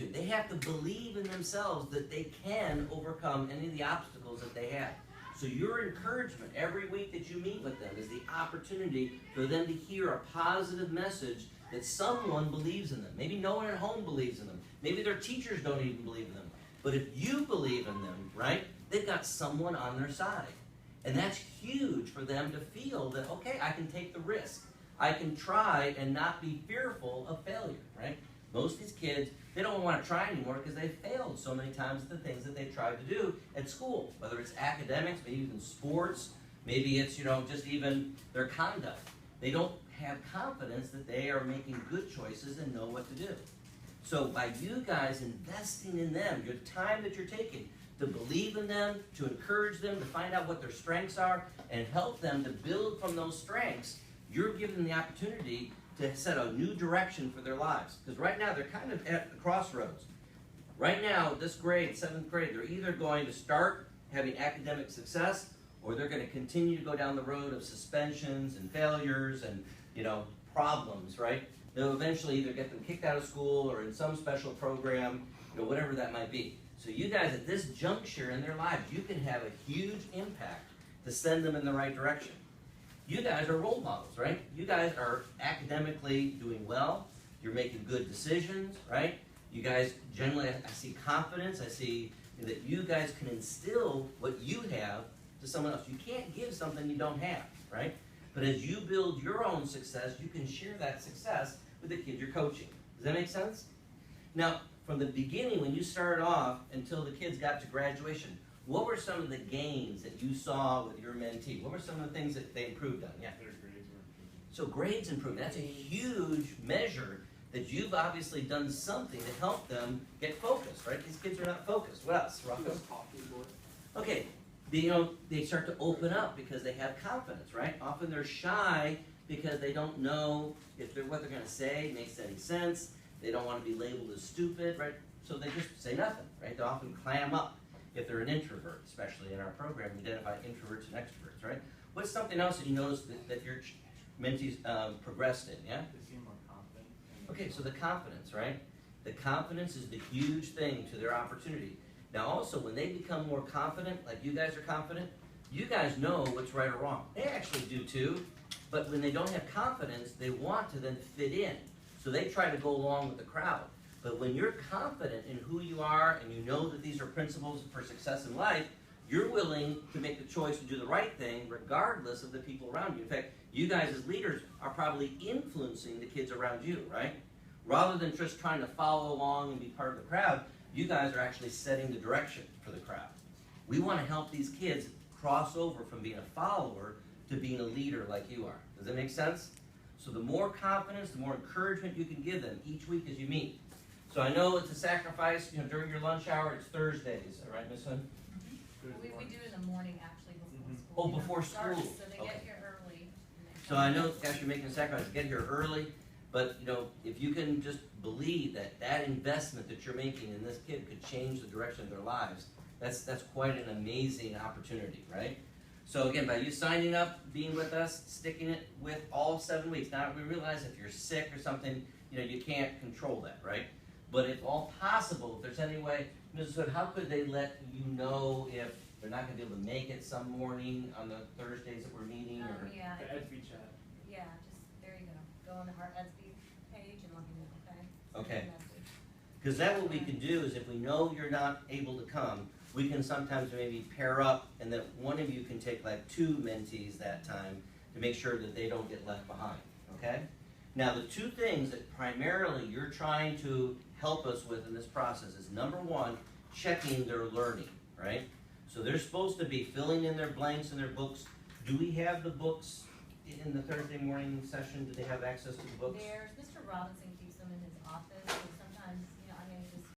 attitude. They have to believe in themselves that they can overcome any of the obstacles that they have. So your encouragement every week that you meet with them is the opportunity for them to hear a positive message that someone believes in them. Maybe no one at home believes in them. Maybe their teachers don't even believe in them. But if you believe in them, right, they've got someone on their side. And that's huge for them to feel that, okay, I can take the risk. I can try and not be fearful of failure, right? Most of these kids, they don't want to try anymore because they've failed so many times at the things that they've tried to do at school, whether it's academics, maybe even sports, maybe it's, just even their conduct. They don't have confidence that they are making good choices and know what to do. So by you guys investing in them, your time that you're taking to believe in them, to encourage them, to find out what their strengths are, and help them to build from those strengths, you're giving them the opportunity to set a new direction for their lives. Because right now, they're kind of at the crossroads. Right now, this grade, 7th grade, they're either going to start having academic success, or they're going to continue to go down the road of suspensions and failures and, problems, right? They'll eventually either get them kicked out of school or in some special program, whatever that might be. So you guys, at this juncture in their lives, you can have a huge impact to send them in the right direction. You guys are role models, right? You guys are academically doing well. You're making good decisions, right? You guys, generally, I see confidence. I see that you guys can instill what you have to someone else. You can't give something you don't have, right? But as you build your own success, you can share that success with the kid you're coaching. Does that make sense? Now, from the beginning, when you started off until the kids got to graduation, what were some of the gains that you saw with your mentee? What were some of the things that they improved on? Yeah. Their grades were improved. So grades improved. That's a huge measure that you've obviously done something to help them get focused, right? These kids are not focused. What else, Rocco? Okay. They start to open up because they have confidence, right? Often they're shy because they don't know if what they're going to say makes any sense. They don't want to be labeled as stupid, right? So they just say nothing, right? They often clam up if they're an introvert, especially in our program. We identify introverts and extroverts, right? What's something else that you noticed that your mentees progressed in, yeah? They seem more confident. Okay, so the confidence, right? The confidence is the huge thing to their opportunity. Now also, when they become more confident, like you guys are confident, you guys know what's right or wrong. They actually do too, but when they don't have confidence, they want to then fit in. So they try to go along with the crowd. But when you're confident in who you are and you know that these are principles for success in life, you're willing to make the choice to do the right thing regardless of the people around you. In fact, you guys as leaders are probably influencing the kids around you, right? Rather than just trying to follow along and be part of the crowd, you guys are actually setting the direction for the crowd. We want to help these kids cross over from being a follower to being a leader like you are. Does that make sense? So the more confidence, the more encouragement you can give them each week as you meet. So I know it's a sacrifice, during your lunch hour, it's Thursdays, all right, Miss Hun? We do it in the morning, actually, before school. Oh, before Starts, school. So they Okay. get here early. So I know, gosh, you're making a sacrifice, get here early, but, if you can just believe that that investment that you're making in this kid could change the direction of their lives, that's quite an amazing opportunity, right? So again, by you signing up, being with us, sticking it with all 7 weeks. Now, we realize if you're sick or something, you can't control that, right? But if all possible, if there's any way, Mrs. Hood, how could they let you know if they're not going to be able to make it some morning on the Thursdays that we're meeting? Or Yeah, The Edby chat. yeah, just, there you go. Go on the Heart Edsby page and let me know, okay? Send me a Okay. message. Because that what we can do is if we know you're not able to come, we can sometimes maybe pair up and that one of you can take like 2 mentees that time to make sure that they don't get left behind, okay? Now the 2 things that primarily you're trying to help us with in this process is number 1, checking their learning, right? So they're supposed to be filling in their blanks in their books. Do we have the books in the Thursday morning session? Do they have access to the books? Mr. Robinson keeps them in his office, so